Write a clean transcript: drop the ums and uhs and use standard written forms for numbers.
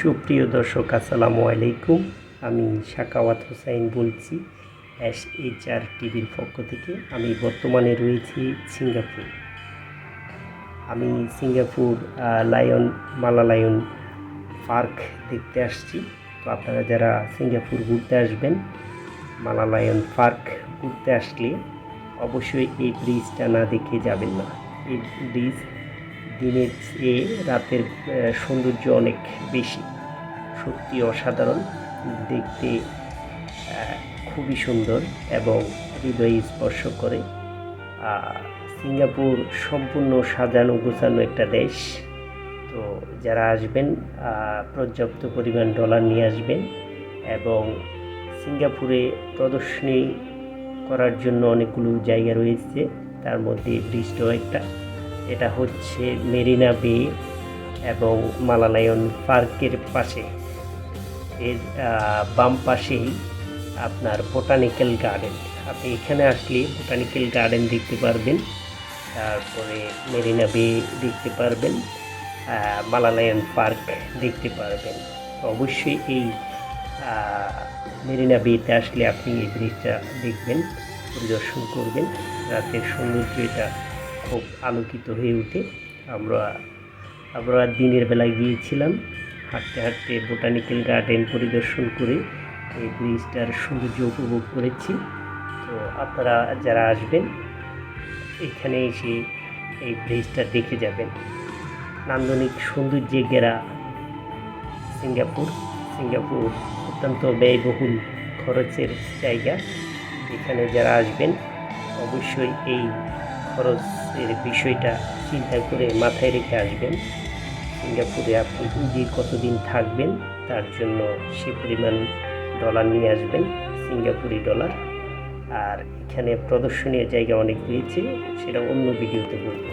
সুপ্রিয় দর্শক, আসসালামু আলাইকুম। আমি সাখাওয়াত হোসাইন বলছি SHR টিভির পক্ষ থেকে। আমি বর্তমানে রয়েছি সিঙ্গাপুর। আমি সিঙ্গাপুর মালালায়ন পার্ক দেখতে আসছি। তো আপনারা যারা সিঙ্গাপুর ঘুরতে আসবেন, মালালায়ন পার্ক ঘুরতে আসলে অবশ্যই এই ব্রিজটা না দেখে যাবেন না। এই ব্রিজ দিনের চেয়ে রাতের সৌন্দর্য অনেক বেশি, সত্যি অসাধারণ দেখতে, খুবই সুন্দর এবং হৃদয় স্পর্শ করে। সিঙ্গাপুর সম্পূর্ণ সাজানো গোছানো একটা দেশ। তো যারা আসবেন পর্যাপ্ত পরিমাণ ডলার নিয়ে আসবেন এবং সিঙ্গাপুরে প্রদর্শনী করার জন্য অনেকগুলো জায়গা রয়েছে, তার মধ্যে ব্রিজটাও একটা। এটা হচ্ছে মেরিনা বে এবং মালালায়ন পার্কের পাশে, এর বাম পাশেই আপনার বোটানিক্যাল গার্ডেন। আপনি এখানে আসলে বোটানিক্যাল গার্ডেন দেখতে পারবেন, তারপরে মেরিনা বে দেখতে পারবেন, মালালায়ন পার্ক দেখতে পারবেন। অবশ্যই এই মেরিনা বেতে আসলে আপনি এই ব্রিজটা দেখবেন, পরিদর্শন করবেন। রাতের সৌন্দর্য এটা খুব আলোকিত হয়ে ওঠে। আমরা দিনের বেলায় গিয়েছিলাম, হাঁটতে হাঁটতে বোটানিক্যাল গার্ডেন পরিদর্শন করে এই ব্রিজটার সৌন্দর্য উপভোগ করেছি। তো আপনারা যারা আসবেন এখানে এসে এই ব্রিজটা দেখে যাবেন। নান্দনিক সৌন্দর্যে ঘেরা সিঙ্গাপুর অত্যন্ত ব্যয়বহুল খরচের জায়গা। এখানে যারা আসবেন অবশ্যই এই খরচের বিষয়টা চিন্তা করে মাথায় রেখে আসবেন। সিঙ্গাপুরে আপনি যে কতদিন থাকবেন তার জন্য সে পরিমাণ ডলার নিয়ে আসবেন, সিঙ্গাপুরি ডলার। আর এখানে প্রদর্শনীয় জায়গা অনেক রয়েছে, সেটা অন্য ভিডিওতে বলবো।